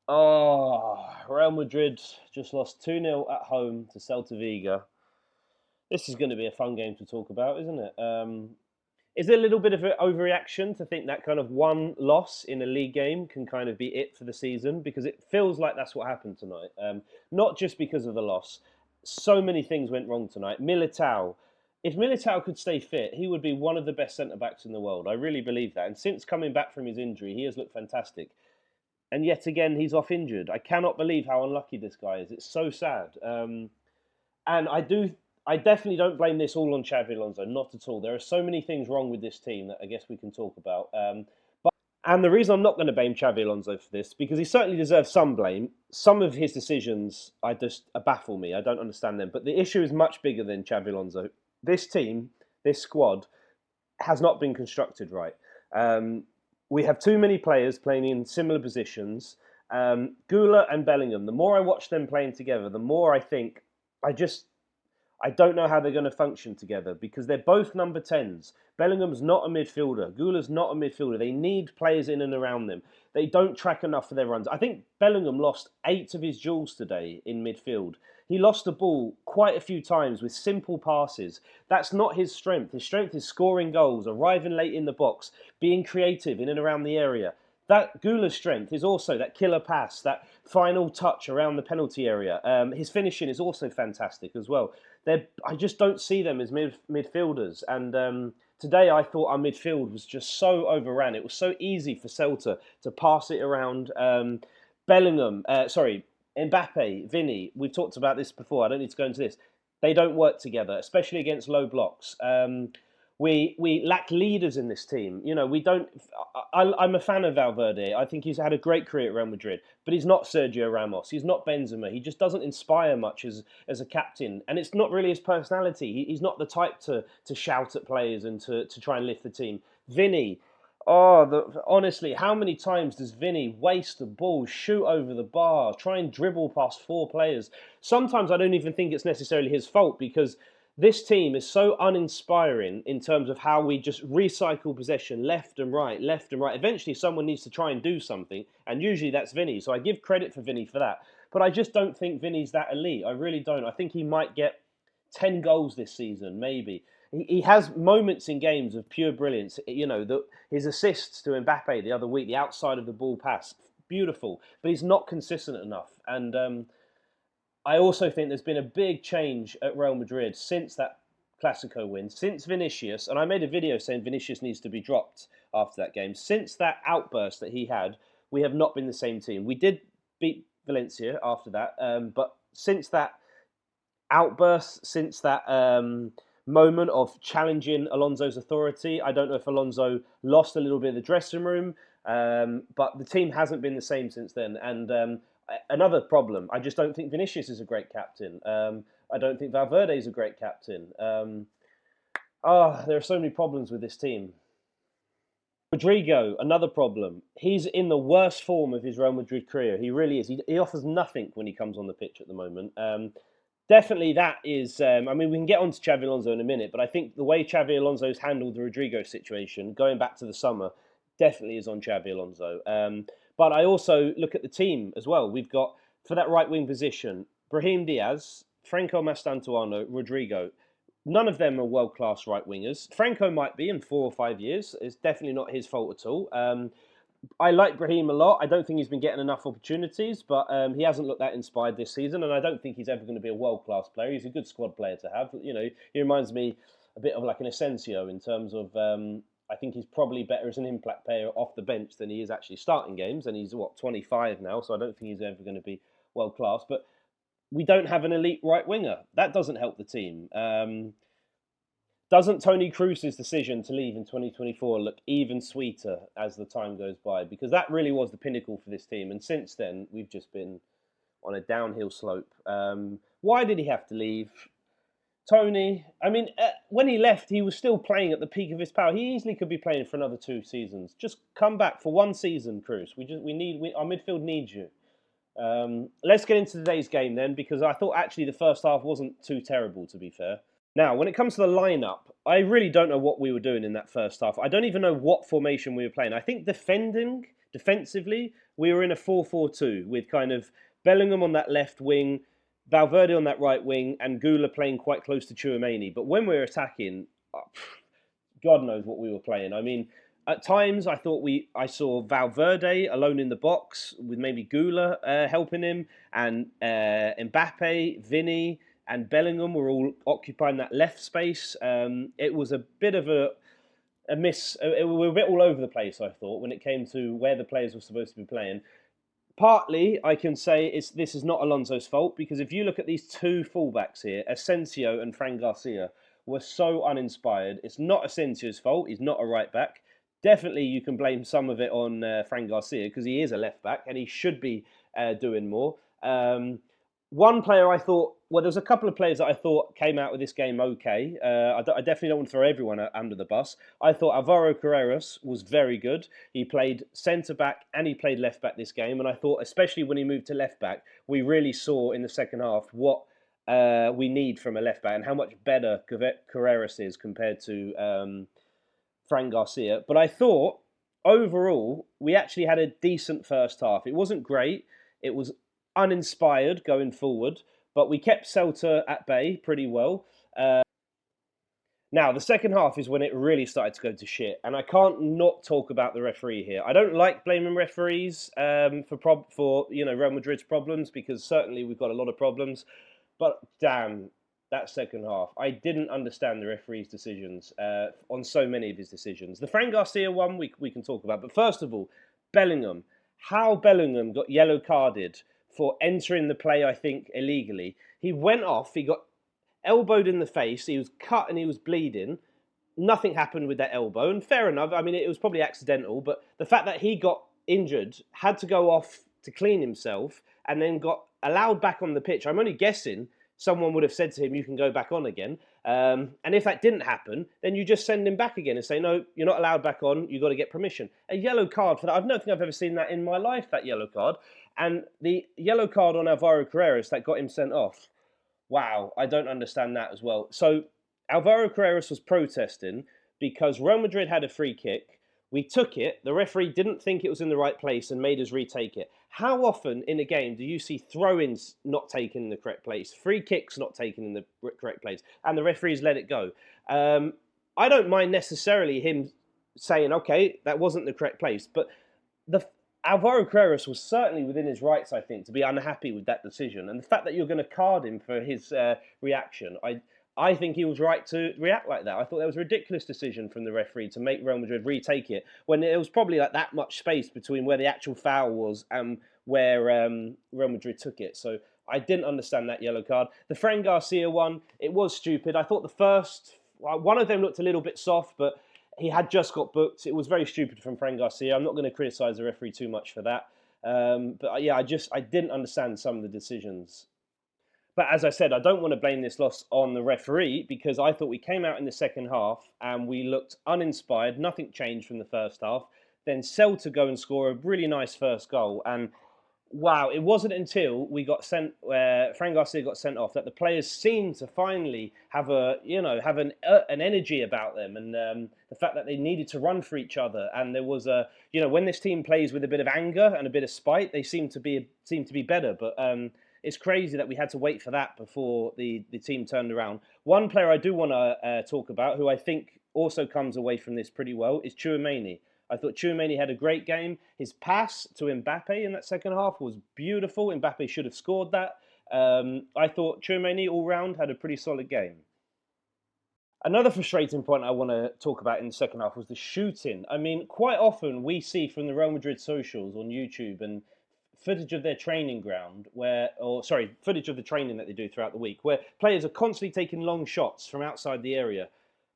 Oh, Real Madrid just lost 2-0 at home to Celta Vigo. This is going to be a fun game to talk about, isn't it? Is it a little bit of an overreaction to think that kind of one loss in a league game can kind of be it for the season? Because it feels like that's what happened tonight. Not just because of the loss. So many things went wrong tonight. Militao. If Militao could stay fit, he would be one of the best centre backs in the world. I really believe that. And since coming back from his injury, he has looked fantastic. And yet again, he's off injured. I cannot believe how unlucky this guy is. It's so sad. And I definitely don't blame this all on Xabi Alonso. Not at all. There are so many things wrong with this team that I guess we can talk about. And the reason I'm not going to blame Xabi Alonso for this, because he certainly deserves some blame. Some of his decisions baffle me. I don't understand them. But the issue is much bigger than Xabi Alonso. This team, this squad, has not been constructed right. We have too many players playing in similar positions. Gula and Bellingham, the more I watch them playing together, the more I think, I don't know how they're going to function together because they're both number 10s. Bellingham's not a midfielder. Gula's not a midfielder. They need players in and around them. They don't track enough for their runs. I think Bellingham lost 8 of his duels today in midfield. He lost the ball quite a few times with simple passes. That's not his strength. His strength is scoring goals, arriving late in the box, being creative in and around the area. That Gula's strength is also that killer pass, that final touch around the penalty area. His finishing is also fantastic as well. I just don't see them as midfielders. And today I thought our midfield was just so overran. It was so easy for Celta to pass it around. Mbappe, Vinny, we've talked about this before. I don't need to go into this. They don't work together, especially against low blocks. We lack leaders in this team. You know, we don't. I'm a fan of Valverde. I think he's had a great career at Real Madrid, but he's not Sergio Ramos. He's not Benzema. He just doesn't inspire much as a captain, and it's not really his personality. He's not the type to shout at players and to try and lift the team. Vinny. Honestly, how many times does Vinny waste the ball, shoot over the bar, try and dribble past 4 players? Sometimes I don't even think it's necessarily his fault because this team is so uninspiring in terms of how we just recycle possession left and right, left and right. Eventually, someone needs to try and do something, and usually that's Vinny. So I give credit for Vinny for that. But I just don't think Vinny's that elite. I really don't. I think he might get 10 goals this season, maybe. He has moments in games of pure brilliance. You know, his assists to Mbappe the other week, the outside of the ball pass, beautiful. But he's not consistent enough. And I also think there's been a big change at Real Madrid since that Clasico win, since Vinicius, and I made a video saying Vinicius needs to be dropped after that game. Since that outburst that he had, we have not been the same team. We did beat Valencia after that, but since that outburst, since that moment of challenging Alonso's authority, I don't know if Alonso lost a little bit of the dressing room, but the team hasn't been the same since then. And another problem, I just don't think Vinicius is a great captain. I don't think Valverde is a great captain. There are so many problems with this team. Rodrygo, another problem. He's in the worst form of his Real Madrid career. He really is. He offers nothing when he comes on the pitch at the moment. Definitely that is... we can get on to Xabi Alonso in a minute, but I think the way Xabi Alonso's handled the Rodrygo situation, going back to the summer, definitely is on Xabi Alonso. But I also look at the team as well. We've got, for that right-wing position, Brahim Diaz, Franco Mastantuono, Rodrygo. None of them are world-class right-wingers. Franco might be in 4 or 5 years. It's definitely not his fault at all. I like Brahim a lot. I don't think he's been getting enough opportunities, but he hasn't looked that inspired this season, and I don't think he's ever going to be a world-class player. He's a good squad player to have. You know, he reminds me a bit of like an Asensio in terms of... I think he's probably better as an impact player off the bench than he is actually starting games, and he's, 25 now, so I don't think he's ever going to be world-class. But we don't have an elite right-winger. That doesn't help the team. Doesn't Toni Kroos's decision to leave in 2024 look even sweeter as the time goes by? Because that really was the pinnacle for this team. And since then, we've just been on a downhill slope. Why did he have to leave? Tony, when he left, he was still playing at the peak of his power. He easily could be playing for another 2 seasons. Just come back for 1 season, Kroos. Our midfield needs you. Let's get into today's game then, because I thought actually the first half wasn't too terrible, to be fair. Now, when it comes to the lineup, I really don't know what we were doing in that first half. I don't even know what formation we were playing. I think defensively, we were in a 4-4-2 with kind of Bellingham on that left wing, Valverde on that right wing, and Gula playing quite close to Tchouameni. But when we were attacking, God knows what we were playing. I mean, at times I saw Valverde alone in the box with maybe Gula helping him, and Mbappe, Vinny, and Bellingham were all occupying that left space. It was a bit of a miss. We were a bit all over the place, I thought, when it came to where the players were supposed to be playing. Partly, I can say this is not Alonso's fault, because if you look at these two fullbacks here, Asensio and Fran Garcia, were so uninspired. It's not Asensio's fault. He's not a right back. Definitely, you can blame some of it on Fran Garcia, because he is a left back and he should be doing more. One player I thought, well, there was a couple of players that I thought came out of this game okay. I definitely don't want to throw everyone under the bus. I thought Alvaro Carreras was very good. He played centre-back and he played left-back this game. And I thought, especially when he moved to left-back, we really saw in the second half what we need from a left-back and how much better Carreras is compared to Fran Garcia. But I thought, overall, we actually had a decent first half. It wasn't great. It was uninspired going forward, but we kept Celta at bay pretty well. Now, the second half is when it really started to go to shit, and I can't not talk about the referee here. I don't like blaming referees for Real Madrid's problems, because certainly we've got a lot of problems, but damn, that second half, I didn't understand the referee's decisions on so many of his decisions. The Fran Garcia one we can talk about, but first of all, Bellingham. How Bellingham got yellow carded for entering the play, I think, illegally. He went off, he got elbowed in the face, he was cut and he was bleeding. Nothing happened with that elbow, and fair enough. I mean, it was probably accidental, but the fact that he got injured, had to go off to clean himself, and then got allowed back on the pitch. I'm only guessing someone would have said to him, you can go back on again. And if that didn't happen, then you just send him back again and say, no, you're not allowed back on, you've got to get permission. A yellow card for that. I don't think I've ever seen that in my life, that yellow card. And the yellow card on Alvaro Carreras that got him sent off, wow, I don't understand that as well. So Alvaro Carreras was protesting because Real Madrid had a free kick. We took it. The referee didn't think it was in the right place and made us retake it. How often in a game do you see throw-ins not taken in the correct place, free kicks not taken in the correct place, and the referees let it go? I don't mind necessarily him saying, okay, that wasn't the correct place, but Alvaro Carreras was certainly within his rights, I think, to be unhappy with that decision. And the fact that you're going to card him for his reaction, I think he was right to react like that. I thought that was a ridiculous decision from the referee to make Real Madrid retake it when there was probably like that much space between where the actual foul was and where Real Madrid took it. So I didn't understand that yellow card. The Fran Garcia one, it was stupid. I thought the first, one of them looked a little bit soft, but he had just got booked. It was very stupid from Fran Garcia. I'm not going to criticise the referee too much for that. But yeah, I didn't understand some of the decisions. But as I said, I don't want to blame this loss on the referee, because I thought we came out in the second half and we looked uninspired. Nothing changed from the first half. Then Celta go and score a really nice first goal. And wow, it wasn't until we got Fran Garcia got sent off, that the players seemed to finally have an energy about them, and the fact that they needed to run for each other. And there was when this team plays with a bit of anger and a bit of spite, they seem to be better. But it's crazy that we had to wait for that before the team turned around. One player I do want to talk about, who I think also comes away from this pretty well, is Tchouameni. I thought Tchouameni had a great game. His pass to Mbappe in that second half was beautiful. Mbappe should have scored that. I thought Tchouameni all round had a pretty solid game. Another frustrating point I want to talk about in the second half was the shooting. I mean, quite often we see from the Real Madrid socials on YouTube and footage of their training ground footage of the training that they do throughout the week, where players are constantly taking long shots from outside the area.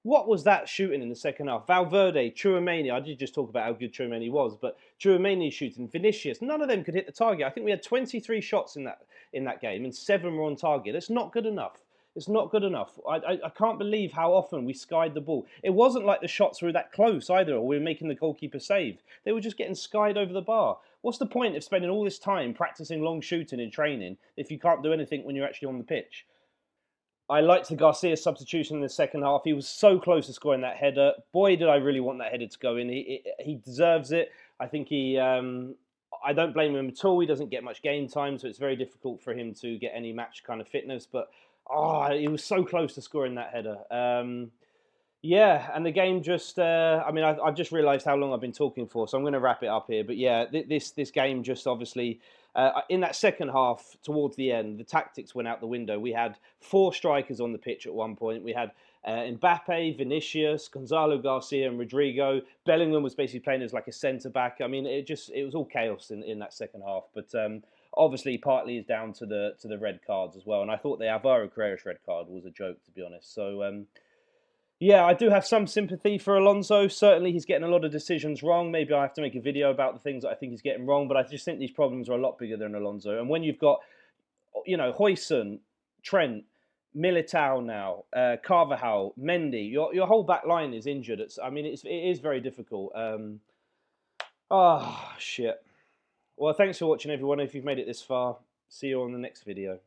What was that shooting in the second half? Valverde, Tchouameni, I did just talk about how good Tchouameni was, but Tchouameni shooting, Vinicius, none of them could hit the target. I think we had 23 shots in that game and 7 were on target. That's not good enough. It's not good enough. I can't believe how often we skied the ball. It wasn't like the shots were that close either, or we were making the goalkeeper save. They were just getting skied over the bar. What's the point of spending all this time practicing long shooting in training if you can't do anything when you're actually on the pitch? I liked the Garcia substitution in the second half. He was so close to scoring that header. Boy, did I really want that header to go in. He deserves it. I think he I don't blame him at all. He doesn't get much game time, so it's very difficult for him to get any match kind of fitness. But he was so close to scoring that header. Yeah, and the game just, I mean, I've just realised how long I've been talking for, so I'm going to wrap it up here. But yeah, this game just obviously, in that second half, towards the end, the tactics went out the window. We had 4 strikers on the pitch at one point. We had Mbappe, Vinicius, Gonzalo Garcia, and Rodrygo. Bellingham was basically playing as like a centre-back. I mean, it was all chaos in that second half. But obviously, partly is down to the red cards as well. And I thought the Alvaro Carreras red card was a joke, to be honest. So yeah, I do have some sympathy for Alonso. Certainly, he's getting a lot of decisions wrong. Maybe I have to make a video about the things that I think he's getting wrong. But I just think these problems are a lot bigger than Alonso. And when you've got, Huijsen, Trent, Militao now, Carvajal, Mendy, your whole back line is injured. It is very difficult. Shit. Well, thanks for watching, everyone. If you've made it this far, see you on the next video.